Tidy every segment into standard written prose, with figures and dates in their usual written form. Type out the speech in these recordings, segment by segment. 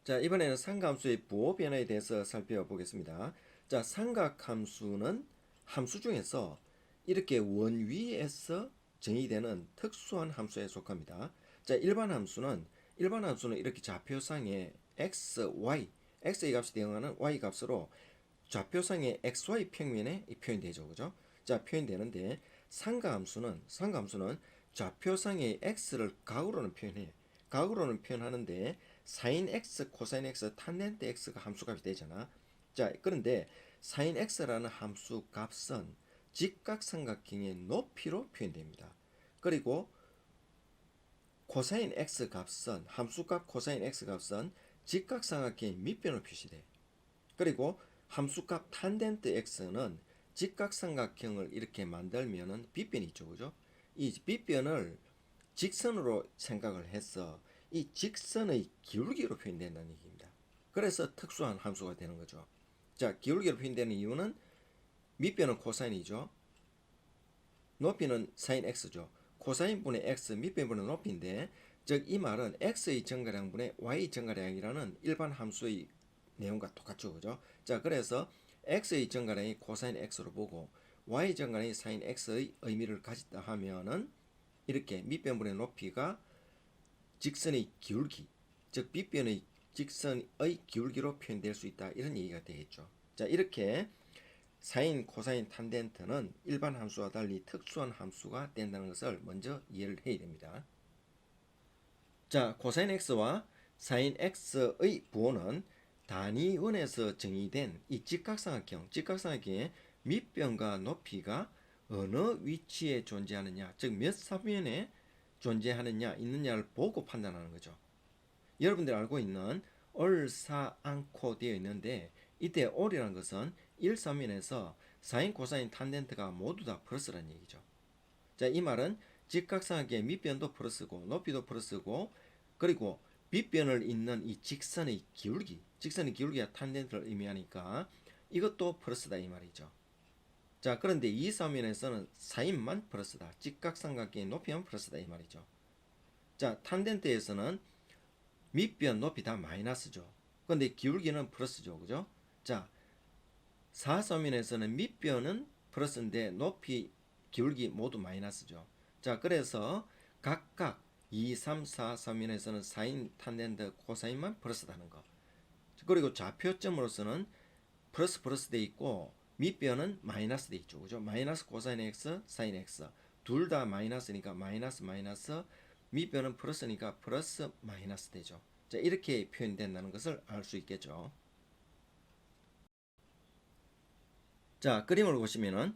자, 이번에는 삼각함수의 부호 변화에 대해서 살펴보겠습니다. 자, 삼각함수는 함수 중에서 이렇게 원 위에서 정의되는 특수한 함수에 속합니다. 자, 일반 함수는 이렇게 좌표상에 x, y, x의 값이 대응하는 y 값으로 좌표상의 xy 평면에 표현되죠. 그죠? 자, 표현되는데 삼각함수는 좌표상의 x를 각으로는 표현해. 각으로는 표현하는데 sin x, 코사인 x, 탄젠트 x가 함수값이 되잖아. 자, 그런데 sin x라는 함수 값은 직각삼각형의 높이로 표현됩니다. 그리고 코사인 x 값은 함수값 코사인 x 값은 직각삼각형의 밑변으로 표시돼. 그리고 함수값 탄젠트 x는 직각삼각형을 이렇게 만들면은 빗변이 있죠, 그죠? 이 빗변을 직선으로 생각을 해서 이 직선의 기울기로 표현된다는 얘기입니다. 그래서 특수한 함수가 되는 거죠. 자, 기울기로 표현되는 이유는 밑변은 코사인이죠. 높이는 sin x죠. 코사인분의 x, 밑변분의 높이인데, 즉 이 말은 x의 정가량분의 y 정가량이라는 일반 함수의 내용과 똑같죠, 그죠? 자, 그래서 x의 정가량이 코사인 x로 보고 y 정가량이 sin x의 의미를 가졌다 하면은 이렇게 밑변분의 높이가 직선의 기울기, 즉 빗변의 직선의 기울기로 표현될 수 있다, 이런 얘기가 되겠죠. 자, 이렇게 사인, 코사인, 탄젠트는 일반 함수와 달리 특수한 함수가 된다는 것을 먼저 이해를 해야 됩니다. 자, 코사인 x와 사인 x의 부호는 단위원에서 정의된 이 직각삼각형의 밑변과 높이가 어느 위치에 존재하느냐, 즉 몇 사면에 존재하느냐 있느냐를 보고 판단하는 거죠. 여러분들 알고 있는 얼사않고 되어 있는데, 이때 올이라는 것은 1사면에서 사인, 코사인, 탄젠트가 모두 다 플러스라는 얘기죠. 자, 이 말은 직각삼각형의 밑변도 플러스고 높이도 플러스고, 그리고 밑변을 잇는 이 직선의 기울기가 탄젠트를 의미하니까 이것도 플러스다, 이 말이죠. 자, 그런데 이 사면에서는 사인만 플러스다, 직각삼각형의 높이만 플러스다, 이 말이죠. 자, 탄젠트에서는 밑변, 높이 다 마이너스죠. 근데 기울기는 플러스죠, 그죠? 자, 사사면에서는 밑변은 플러스인데 높이, 기울기 모두 마이너스죠. 자, 그래서 각각 2, 3, 4 사면에서는 사인, 탄젠트, 코사인만 플러스다는 거. 그리고 좌표점으로서는 플러스 돼 있고 밑변은 마이너스 돼 있죠, 그죠? 마이너스 코사인 x, 사인 x 둘 다 마이너스니까 마이너스 마이너스, 밑변은 플러스니까 플러스 마이너스 되죠. 자, 이렇게 표현된다는 것을 알 수 있겠죠. 자, 그림을 보시면은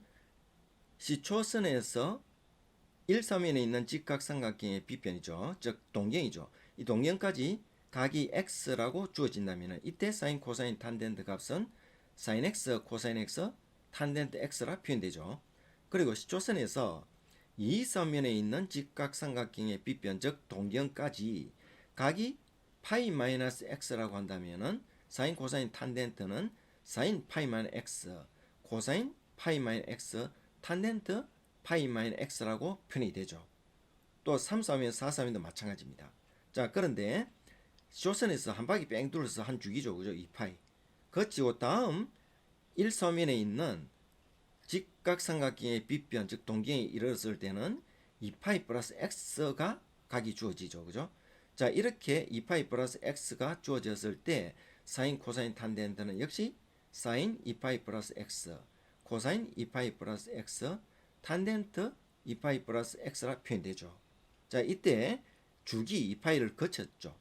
시초선에서 1사면에 있는 직각삼각형의 빗변이죠. 즉 동경이죠. 이 동경까지 각이 x라고 주어진다면 이때 사인, 코사인, 탄젠트 값은 사인 x, 코사인 x, 탄젠트 x라 표현되죠. 그리고 시초선에서 2사면에 있는 직각삼각형의 빗변, 즉 동경까지 각이 파이 마이너스 x라고 한다면은 사인, 코사인, 탄젠트는 사인 파이 마이너스 x, 코사인 파이 마이너스 x, 탄젠트 파이 마이너스 x라고 표현이 되죠. 또 3사면 4사면도 마찬가지입니다. 자, 그런데 조선에서 한 바퀴 뺑 둘러서 한 주기죠, 그죠? 2파이 거치고 다음 1사면에 있는 직각삼각형의 빗변, 즉 동경이 이루어졌을 때는 2파이 플러스 x가 각이 주어지죠, 그죠? 자, 이렇게 2파이 플러스 x가 주어졌을 때 사인, 코사인, 탄젠트는 역시 사인 2파이 플러스 x, 코사인 2파이 플러스 x, 탄젠트 2파이 플러스 x라 표현되죠. 자, 이때 주기 2파이를 거쳤죠.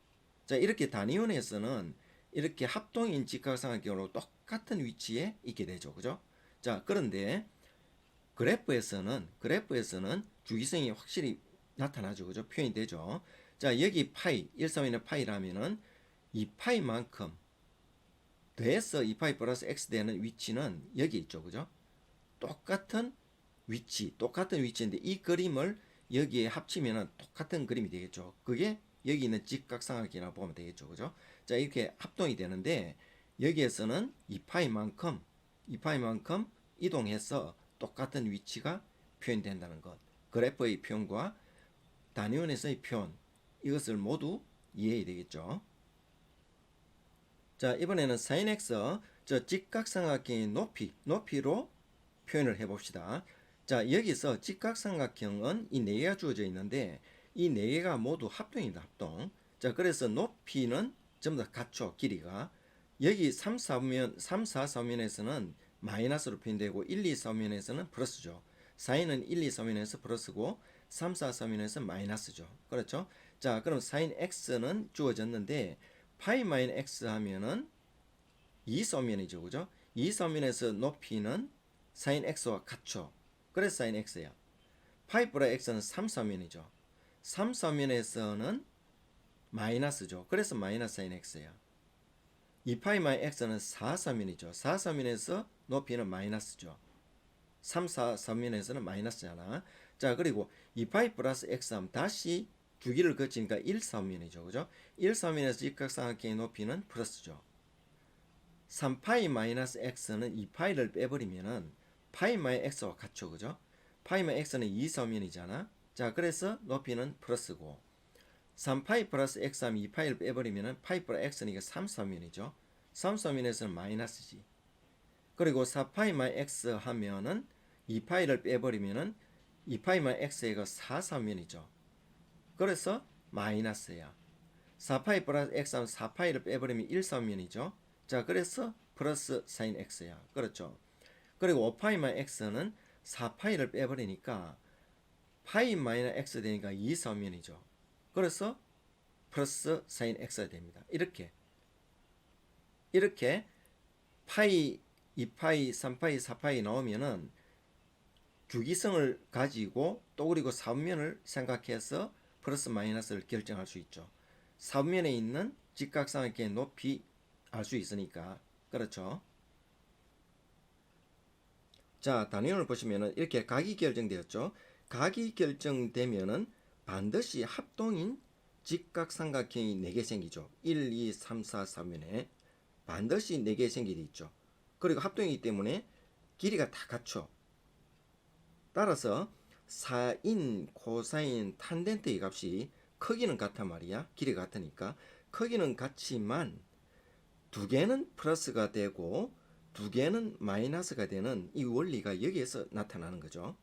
자, 이렇게 단위원에서는 이렇게 합동인 직각삼각형으로 똑같은 위치에 있게 되죠, 그죠? 자, 그런데 그래프에서는 주기성이 확실히 나타나죠, 그죠? 표현이 되죠. 자, 여기 파이 1,3의 파이라면은 2파이만큼 더해서 2파이 플러스 x 되는 위치는 여기 있죠, 그죠? 똑같은 위치인데 이 그림을 여기에 합치면 똑같은 그림이 되겠죠. 그게 여기 있는 직각삼각형이라고 보면 되겠죠, 그죠? 자, 이렇게 합동이 되는데 여기에서는 2파이만큼 이동해서 똑같은 위치가 표현된다는 것, 그래프의 표현과 단위원에서의 표현, 이것을 모두 이해해야 되겠죠. 자, 이번에는 sin x, 저 직각삼각형의 높이로 표현을 해봅시다. 자, 여기서 직각삼각형은 이 네 개가 주어져 있는데 이 네 개가 모두 합동입니다. 합동. 자, 그래서 높이는 전부 다 같죠. 길이가. 여기 3, 4면, 3, 4, 4면에서는 마이너스로 표현되고 1, 2, 4면에서는 플러스죠. 사인은 1, 2, 4면에서 플러스고 3, 4, 4면에서 마이너스죠. 그렇죠? 자, 그럼 sin x는 주어졌는데 파이 마이너스 x 하면은 2서면이죠. 그죠? 2서면에서 높이는 sin x와 같죠. 그래서 sin x야. 파이 플러스 x는 3서면이죠. 3서면에서는 마이너스죠. 그래서 마이너스 sin x야. 2파이 마이너스 x는 4서면이죠. 4서면에서 높이는 마이너스죠. 3, 4, 3면에서는 마이너스잖아. 자, 그리고 2파이 플러스 x 하면 다시 주기를 거치니까 1서면이죠. 그죠? 1서면에서 직각삼각형의 높이는 플러스죠. 3파이 마이너스 x는 2파이를 빼버리면은 파이 마이너스 x와 같죠. 그죠? 파이 마이너스 x는 2서면이잖아. 자, 그래서 높이는 플러스고 3파이 플러스 x 하면 2파이를 빼버리면은 파이 플러스 x는 이게 3서면이죠. 3서면에서는 마이너스지. 그리고 4파이 마이너스 x 하면은 2파이를 빼버리면은 2파이 마이너스 x가 4서면이죠. 그래서 마이너스야. 4파이 플러스 x 하면 4파이를 빼버리면 1서면이죠. 자, 그래서 플러스 sin x야. 그렇죠. 그리고 5파이 마이너스 x는 4파이를 빼버리니까 파이 마이너스 x 되니까 2서면이죠. 그래서 플러스 sin x가 됩니다. 이렇게 파이, 2파이, 3파이, 4파이 나오면은 주기성을 가지고 또 그리고 3면을 생각해서 플러스 마이너스를 결정할 수 있죠. 3면에 있는 직각삼각형의 높이 알 수 있으니까. 그렇죠. 자, 단위를 보시면은 이렇게 각이 결정되었죠. 각이 결정되면은 반드시 합동인 직각삼각형이 4개 생기죠. 1, 2, 3, 4, 3면에 반드시 4개 생기게 있죠. 그리고 합동이기 때문에 길이가 다 같죠. 따라서 사인, 코사인, 탄젠트의 값이 크기는 같단 말이야. 길이가 같으니까. 크기는 같지만 두 개는 플러스가 되고 두 개는 마이너스가 되는 이 원리가 여기에서 나타나는 거죠.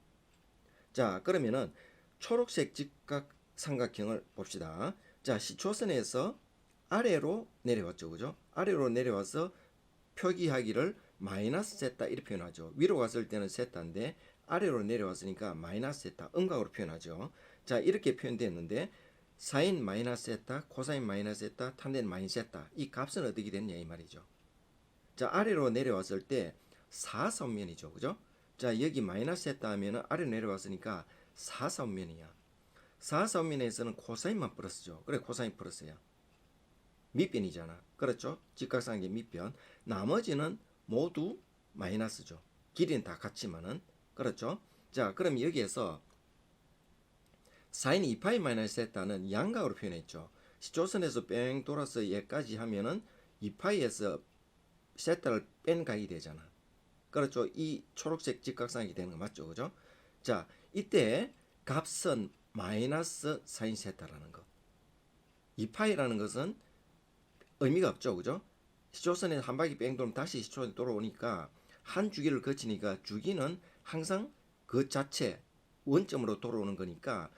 자, 그러면은 초록색 직각삼각형을 봅시다. 자, 시초선에서 아래로 내려왔죠. 그죠? 아래로 내려와서 표기하기를 마이너스 세타 이렇게 표현하죠. 위로 갔을 때는 세타인데 아래로 내려왔으니까 마이너스 세타 음각으로 표현하죠. 자, 이렇게 표현되었는데 사인 마이너스 세타, 코사인 마이너스 세타, 탄젠 마이너스 세타 이 값은 어떻게 됐냐 이 말이죠. 자, 아래로 내려왔을 때 4선면이죠. 그죠? 자, 여기 마이너스 세타 하면은 아래로 내려왔으니까 4선면이야. 4선면에서는 코사인만 플러스죠. 그래, 코사인 플러스야. 밑변이잖아. 그렇죠? 직각삼각의 밑변. 나머지는 모두 마이너스죠. 길이는 다 같지만은. 그렇죠? 자, 그럼 여기에서 사인 2파이 마이너스 세타는 양각으로 표현했죠. 시초선에서 뺑 돌아서 얘까지 하면은 2파이에서 세타를 뺀 각이 되잖아. 그렇죠? 이 초록색 직각삼각이 되는 거 맞죠? 그죠? 자, 이때 값은 마이너스 사인 세타라는 거. 2파이라는 것은 의미가 없죠. 그죠? 시초선에 한 바퀴 뺑 돌면 다시 시초선에 돌아오니까 한 주기를 거치니까 주기는 항상 그 자체 원점으로 돌아오는 거니까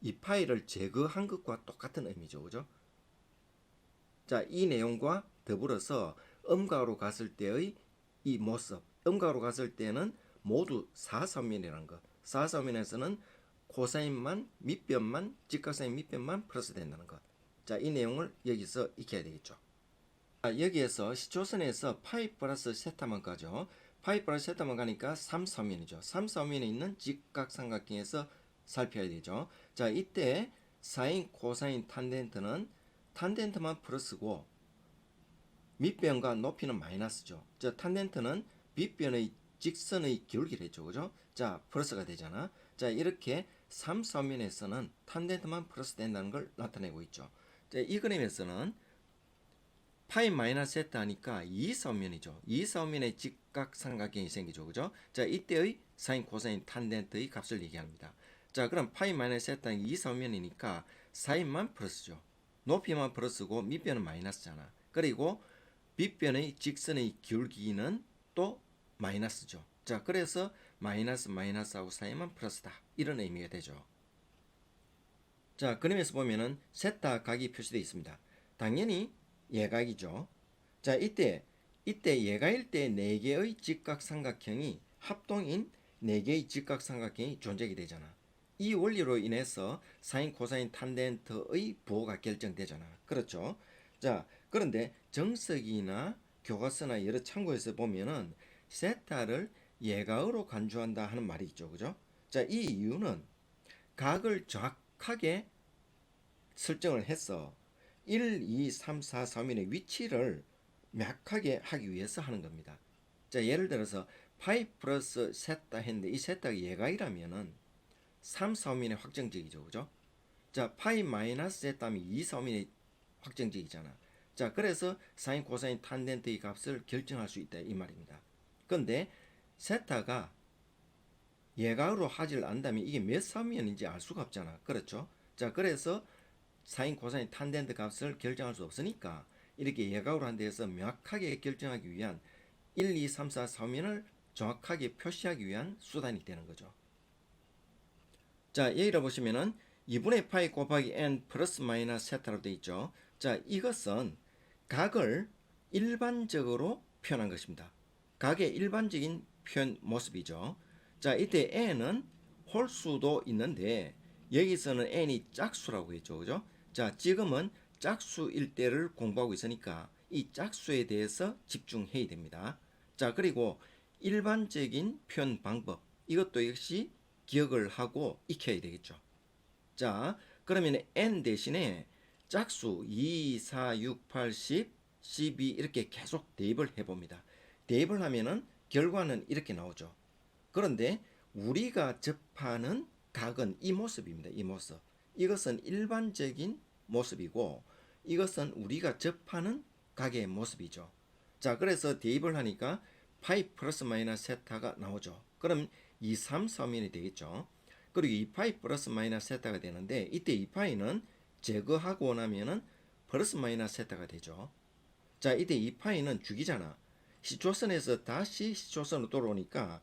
이 파이를 제거한 것과 똑같은 의미죠. 그죠? 자, 이 내용과 더불어서 음각으로 갔을 때의 이 모습. 음각으로 갔을 때는 모두 4서면이라는 것. 4서면에서는 코사인만 밑변만 직각사인 밑변만 플러스 된다는 것. 자, 이 내용을 여기서 익혀야 되겠죠. 자, 여기에서 시초선에서 파이 플러스 세타만 가죠. 파이 플러스 세타만 가니까 3서면이죠. 3서면에 있는 직각삼각형에서 살펴야 되죠. 자, 이때 사인, 코사인, 탄젠트는 탄젠트만 플러스고 밑변과 높이는 마이너스죠. 자, 탄젠트는 밑변의 직선의 기울기를 했죠. 그죠? 자, 플러스가 되잖아. 자, 이렇게 3서면에서는 탄젠트만 플러스 된다는 걸 나타내고 있죠. 자, 이 그림에서는 파이 마이너스 세타 하니까 2서면이죠. 2서면의 직각삼각형이 생기죠. 그죠? 자, 이때의 사인, 코사인, 탄젠트의 값을 얘기합니다. 자, 그럼 파이 마이너스 세타는 2서면이니까 사인만 플러스죠. 높이만 플러스고 밑변은 마이너스잖아. 그리고 빗변의 직선의 기울기는 또 마이너스죠. 자, 그래서 마이너스하고 사이만 플러스다. 이런 의미가 되죠. 자, 그림에서 보면은 세타 각이 표시되어 있습니다. 당연히 예각이죠. 자, 이때 예각일 때 4개의 직각삼각형이 합동인 4개의 직각삼각형이 존재하게 되잖아. 이 원리로 인해서 사인, 코사인, 탄젠트의 부호가 결정되잖아. 그렇죠? 자, 그런데 정석이나 교과서나 여러 참고에서 보면은 세타를 예각으로 간주한다 하는 말이 있죠. 그죠? 자, 이 이유는 각을 정확하게 설정을 해서 1, 2, 3, 4, 3인의 위치를 명확하게 하기 위해서 하는 겁니다. 자, 예를 들어서 파이 플러스 세타 했는데 이 세타가 예각이라면은 3, 4, 5인의 확정적이죠. 그죠? 자, 파이 마이너스 세타면 2, 4, 5인의 확정적이잖아. 자, 그래서 사인, 코사인, 탄젠트의 값을 결정할 수 있다 이 말입니다. 그런데 세타가 예각으로 하질 않다면 이게 몇 3인인지 알 수가 없잖아. 그렇죠? 자, 그래서 사인, 코사인, 탄젠트 값을 결정할 수 없으니까 이렇게 예각으로 한 데에서 명확하게 결정하기 위한 1, 2, 3, 4, 3인을 정확하게 표시하기 위한 수단이 되는 거죠. 자, 여기를 보시면은 2분의 파이 곱하기 n 플러스 마이너스 세타로 되어 있죠. 자, 이것은 각을 일반적으로 표현한 것입니다. 각의 일반적인 표현 모습이죠. 자, 이때 n은 홀수도 있는데 여기서는 n이 짝수라고 했죠. 그죠? 자, 지금은 짝수일 때를 공부하고 있으니까 이 짝수에 대해서 집중해야 됩니다. 자, 그리고 일반적인 표현 방법 이것도 역시 기억을 하고 익혀야 되겠죠. 자, 그러면 n 대신에 짝수 2, 4, 6, 8, 10, 12 이렇게 계속 대입을 해봅니다. 대입을 하면은 결과는 이렇게 나오죠. 그런데 우리가 접하는 각은 이 모습입니다. 이 모습. 이것은 일반적인 모습이고 이것은 우리가 접하는 각의 모습이죠. 자, 그래서 대입을 하니까 파이 플러스 마이너스 세타가 나오죠. 그럼 2, 3, 3인이 되겠죠. 그리고 2파이 플러스 마이너스 세타가 되는데 이때 2파이는 제거하고 나면은 플러스 마이너스 세타가 되죠. 자, 이때 2파이는 주기잖아. 시초선에서 다시 시초선으로 돌아오니까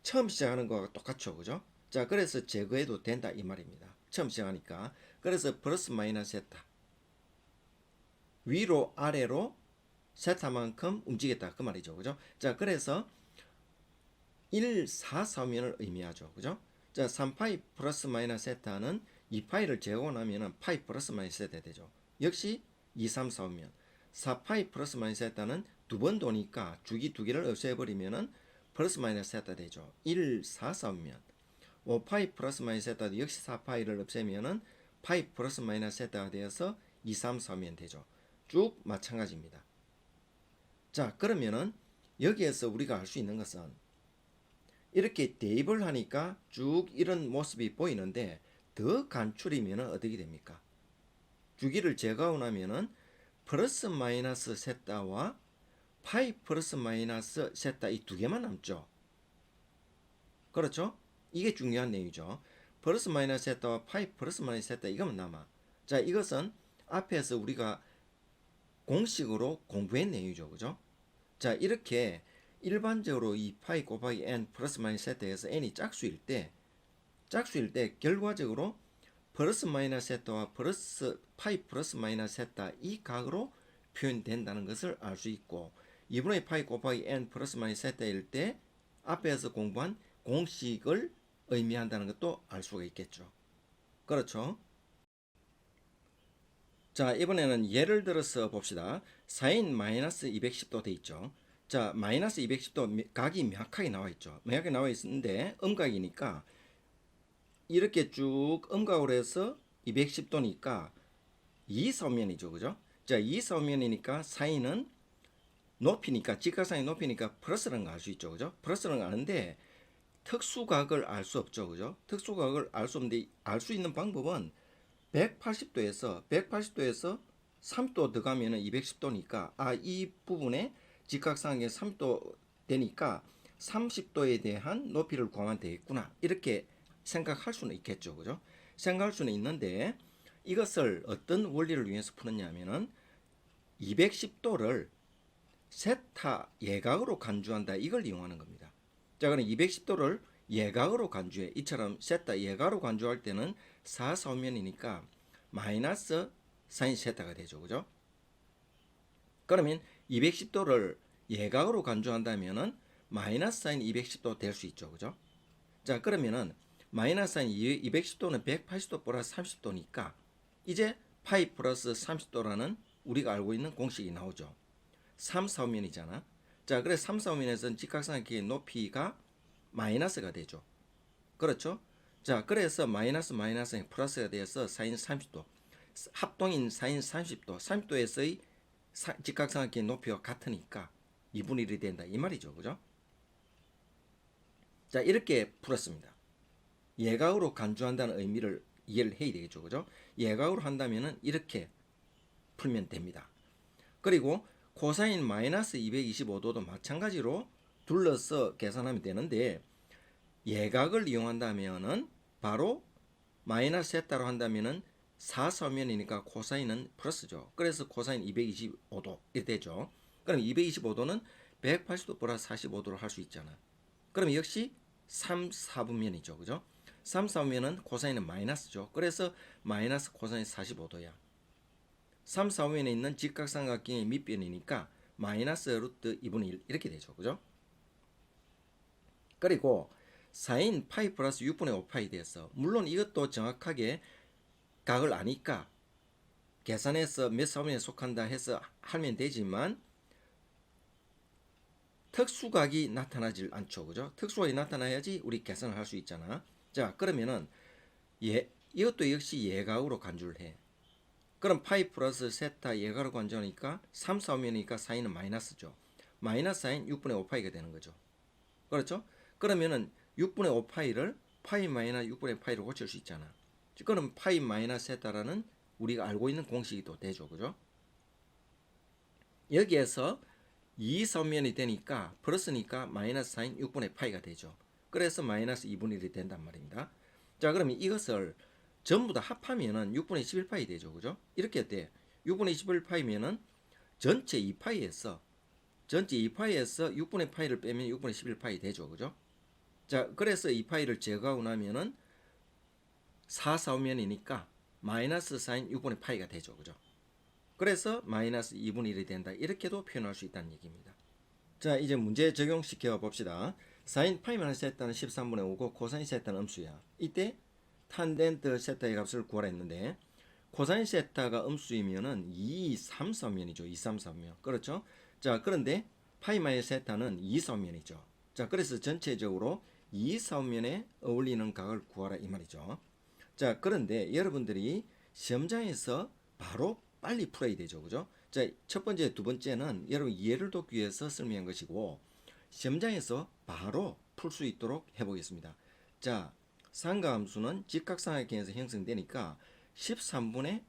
처음 시작하는 거와 똑같죠. 그죠? 자, 그래서 제거해도 된다 이 말입니다. 처음 시작하니까. 그래서 플러스 마이너스 세타. 위로 아래로 세타만큼 움직였다 그 말이죠. 그죠? 자, 그래서 1, 4, 3면을 의미하죠. 그죠? 자, 3파이 플러스 마이너스 세타는 2파이를 제거하고 나면은 파이 플러스 마이너스 세타 되죠. 역시 2, 3, 4면 4파이 플러스 마이너스 세타는 두 번 도니까 주기 두 개를 없애버리면은 플러스 마이너스 세타 되죠. 1, 4, 3면 5파이 플러스 마이너스 세타도 역시 4파이를 없애면은 파이 플러스 마이너스 세타가 되어서 2, 3, 4면 되죠. 쭉 마찬가지입니다. 자, 그러면은 여기에서 우리가 알 수 있는 것은 이렇게 대입을 하니까 쭉 이런 모습이 보이는데 더 간추리면 어떻게 됩니까? 주기를 제거하고 나면은 플러스 마이너스 세타와 파이 플러스 마이너스 세타 이 두 개만 남죠. 그렇죠? 이게 중요한 내용이죠. 플러스 마이너스 세타와 파이 플러스 마이너스 세타 이거만 남아. 자, 이것은 앞에서 우리가 공식으로 공부한 내용이죠. 그죠? 자, 이렇게 일반적으로 이 파이 곱하기 n 플러스 마이너스 세타에서 n이 짝수일 때 결과적으로 플러스 마이너스 세타와 파이 플러스 마이너스 세타 이 각으로 표현된다는 것을 알 수 있고 2분의 파이 곱하기 n 플러스 마이너스 세타일 때 앞에서 공부한 공식을 의미한다는 것도 알 수가 있겠죠. 그렇죠? 자, 이번에는 예를 들어서 봅시다. 사인 마이너스 210도 돼 있죠. 자, 마이너스 210도 각이 명확하게 나와 있죠. 명확하게 나와 있는데 음각이니까 이렇게 쭉 음각으로 해서 210도니까 2서면이죠. 그죠? 자, 2서면이니까 사인은 높이니까 직각상의 높이니까 플러스라는 거 알 수 있죠. 그죠? 플러스라는 거 아는데 특수각을 알 수 없죠. 그죠? 특수각을 알 수 없는데 알 수 있는 방법은 180도에서 3도 더 가면은 210도니까 이 부분에 직각상의 3도 되니까 30도에 대한 높이를 구하면 되겠구나. 이렇게 생각할 수는 있겠죠. 그죠? 생각할 수는 있는데 이것을 어떤 원리를 위해서 푸느냐면은 210도를 세타 예각으로 간주한다. 이걸 이용하는 겁니다. 자, 그럼 210도를 예각으로 간주해. 이처럼 세타 예각으로 간주할 때는 4, 4면이니까 마이너스 사인 세타가 되죠. 그죠? 그러면 210도를 예각으로 간주한다면은 마이너스 사인 210도 될 수 있죠. 그죠? 자, 그러면은 마이너스 사인 210도는 180도 플러스 30도니까 이제 파이 플러스 30도라는 우리가 알고 있는 공식이 나오죠. 3, 4면이잖아. 자, 그래서 3, 4면에서는 직각삼각형의 높이가 마이너스가 되죠. 그렇죠? 자, 그래서 마이너스 마이너스는 플러스가 되어서 사인 30도. 합동인 사인 30도. 30도에서의 직각삼각형의 높이와 같으니까 2분의 1이 된다. 이 말이죠. 그죠? 자, 이렇게 풀었습니다. 예각으로 간주한다는 의미를 이해를 해야 되겠죠. 그죠? 예각으로 한다면은 이렇게 풀면 됩니다. 그리고 코사인 마이너스 225도도 마찬가지로 둘러서 계산하면 되는데 예각을 이용한다면은 바로 마이너스 세타로 한다면은 4, 4면이니까 코사인은 플러스죠. 그래서 코사인 225도 이렇게 되죠. 그럼 225도는 180도 플러스 45도로 할 수 있잖아. 그럼 역시 3, 4분면이죠. 그죠? 3, 4분면은 코사인은 마이너스죠. 그래서 마이너스 코사인 45도야. 3, 4분면에 있는 직각삼각형의 밑변이니까 마이너스 루트 2분의 1 이렇게 되죠. 그죠? 그리고 사인 파이 플러스 6분의 5파이 돼서 물론 이것도 정확하게 각을 아니까 계산해서 몇 사분면에 속한다 해서 하면 되지만 특수각이 나타나질 않죠. 그죠? 특수각이 나타나야지 우리 계산을 할 수 있잖아. 자, 그러면은 이것도 역시 예각으로 간주를 해. 그럼 파이 플러스 세타 예각으로 간주하니까 3, 4면이니까 사인은 마이너스죠. 마이너스 사인 6분의 5파이가 되는 거죠. 그렇죠? 그러면은 6분의 5파이를 파이 마이너스 6분의 파이로 고칠 수 있잖아. 그럼 파이 마이너스 세타라는 우리가 알고 있는 공식이 또 되죠. 그죠? 여기에서 2, 3면이 되니까 플러스니까 마이너스 사인 6분의 파이가 되죠. 그래서 마이너스 2분의 1이 된단 말입니다. 자, 그러면 이것을 전부 다 합하면은 6분의 11파이 되죠. 그죠? 이렇게 돼. 6분의 11파이면은 전체 2파이에서 6분의 파이를 빼면 6분의 11파이 되죠. 그죠? 자, 그래서 2파이를 제거하고 나면은 4, 4면이니까 마이너스 사인 6분의 파이가 되죠. 그죠? 그래서 마이너스 2분의 1이 된다. 이렇게도 표현할 수 있다는 얘기입니다. 자, 이제 문제 적용시켜 봅시다. 사인 파이 마이너스 세타는 13분의 5고 코사인 세타는 음수야. 이때 탄젠트 세타의 값을 구하라 했는데 코사인 세타가 음수이면은 2, 3, 4면이죠. 2, 3, 4면. 그렇죠? 자, 그런데 파이 마이너스 세타는 2, 4면이죠. 자, 그래서 전체적으로 2, 4면에 어울리는 각을 구하라 이 말이죠. 자, 그런데 여러분들이 시험장에서 바로 빨리 풀어야 되죠. 그죠? 자, 첫 번째, 두 번째는 여러분 이해를 돕기 위해서 설명한 것이고 시험장에서 바로 풀 수 있도록 해보겠습니다. 자, 상가함수는 직각삼각형에서 형성되니까 13분의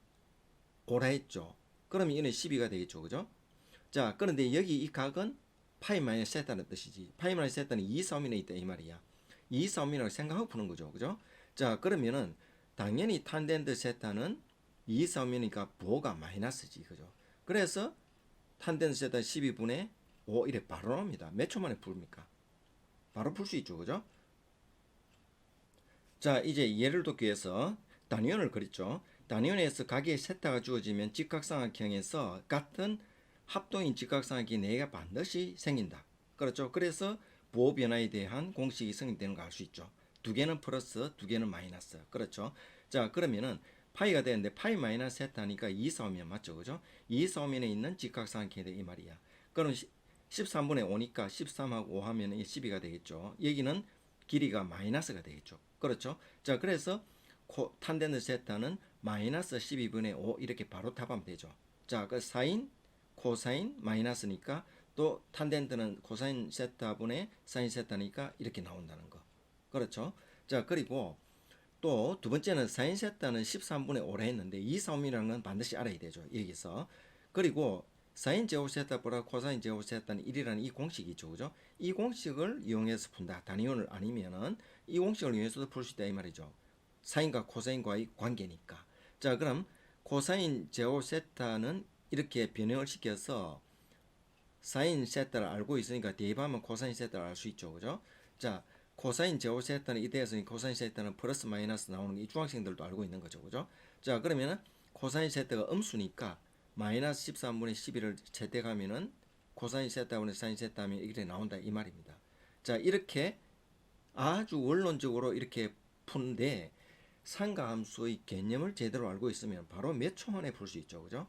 5라 했죠. 그러면 이는 12가 되겠죠. 그죠? 자, 그런데 여기 이 각은 파이 마이너스 세타는 뜻이지. 파이 마이너스 세타는 2, 3면에 있다 이 말이야. 2, 3면이라고 생각하고 푸는 거죠. 그죠? 자, 그러면은 당연히 탄젠트 세타는 2, 3면이니까 부호가 마이너스지. 그죠? 그래서 탄젠트 세타 12분의 5 이래 바로 나옵니다. 몇 초 만에 풉니까? 바로 풀 수 있죠. 그죠? 자, 이제 예를 돕기 위해서 단위원을 그렸죠. 단위원에서 각의 세타가 주어지면 직각삼각형에서 같은 합동인 직각삼각형이 4개가 반드시 생긴다. 그렇죠? 그래서 부호 변화에 대한 공식이 성립되는 거 알 수 있죠. 2개는 플러스, 2개는 마이너스. 그렇죠? 자, 그러면은 파이가 되는데 파이 마이너스 세타니까 2, 4면 맞죠? 그죠? 2, 4면에 있는 직각삼각형이 이 말이야. 그럼 13분의 5니까 13하고 5 하면 12가 되겠죠. 여기는 길이가 마이너스가 되겠죠. 그렇죠? 자, 그래서 탄젠트 세타는 마이너스 12분의 5 이렇게 바로 답하면 되죠. 자, 그 사인, 코사인, 마이너스니까 또 탄젠트는 코사인 세타분의 사인 세타니까 이렇게 나온다는 거. 그렇죠? 자, 그리고 또 두 번째는 사인 세타는 13분의 5라 했는데 2, 3이라는 건 반드시 알아야 되죠. 여기서. 그리고 사인 제곱 세타보다 코사인 제곱 세타는 1이라는 이 공식이 있죠. 그죠? 이 공식을 이용해서 푼다. 단위원을 아니면은 이 공식을 이용해서도 풀 수 있다 이 말이죠. 사인과 코사인과의 관계니까. 자, 그럼 코사인 제곱 세타는 이렇게 변형을 시켜서 사인 세타를 알고 있으니까 대입하면 코사인 세타를 알 수 있죠. 그죠? 자, 코사인 제곱 세타는 이때에서 코사인 세타는 플러스 마이너스 나오는 게 이 중학생들도 알고 있는 거죠. 그죠? 자, 그러면은 코사인 세타가 음수니까 마이너스 13분의 11을 채택하면은 코사인 세타분의 사인 세타 하면 이렇게 나온다 이 말입니다. 자, 이렇게 아주 원론적으로 이렇게 푸는데 상가함수의 개념을 제대로 알고 있으면 바로 몇 초 만에 풀 수 있죠. 그죠?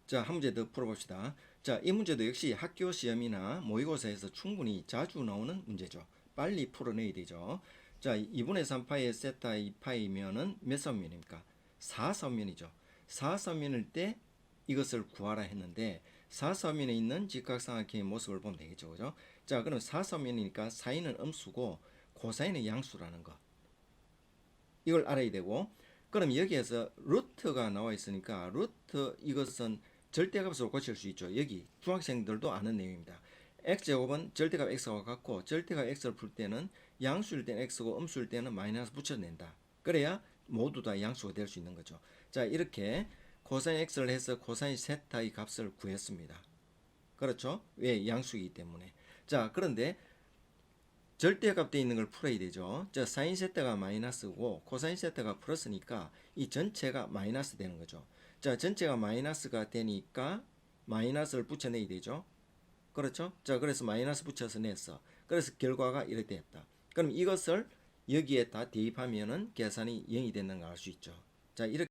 자, 한 문제 더 풀어봅시다. 자, 이 문제도 역시 학교 시험이나 모의고사에서 충분히 자주 나오는 문제죠. 빨리 풀어내야 되죠. 자, 2분의 3파이의 세타 2파이면은 몇 선면입니까? 4선면이죠. 4선면일 때 이것을 구하라 했는데 4선면에 있는 직각삼각형의 모습을 보면 되겠죠. 그죠? 자, 그럼 4선면이니까 사인은 음수고 코사인은 양수라는 거. 이걸 알아야 되고, 그럼 여기에서 루트가 나와 있으니까 루트 이것은 절대값으로 고칠 수 있죠. 여기 중학생들도 아는 내용입니다. x제곱은 절대값 x와 같고 절대값 x를 풀 때는 양수일 때는 x고 음수일 때는 마이너스 붙여낸다. 그래야 모두 다 양수가 될 수 있는 거죠. 자, 이렇게 코사인 x를 해서 코사인 세타의 값을 구했습니다. 그렇죠? 왜? 양수이기 때문에. 자, 그런데 절대값 돼 있는 걸 풀어야 되죠. 자, 사인 세타가 마이너스고 코사인 세타가 플러스니까 이 전체가 마이너스 되는 거죠. 자, 전체가 마이너스가 되니까 마이너스를 붙여내야 되죠. 그렇죠? 자, 그래서 마이너스 붙여서 냈어. 그래서 결과가 이렇게 됐다. 그럼 이것을 여기에 다 대입하면은 계산이 0이 되는 걸 알 수 있죠. 자, 이렇게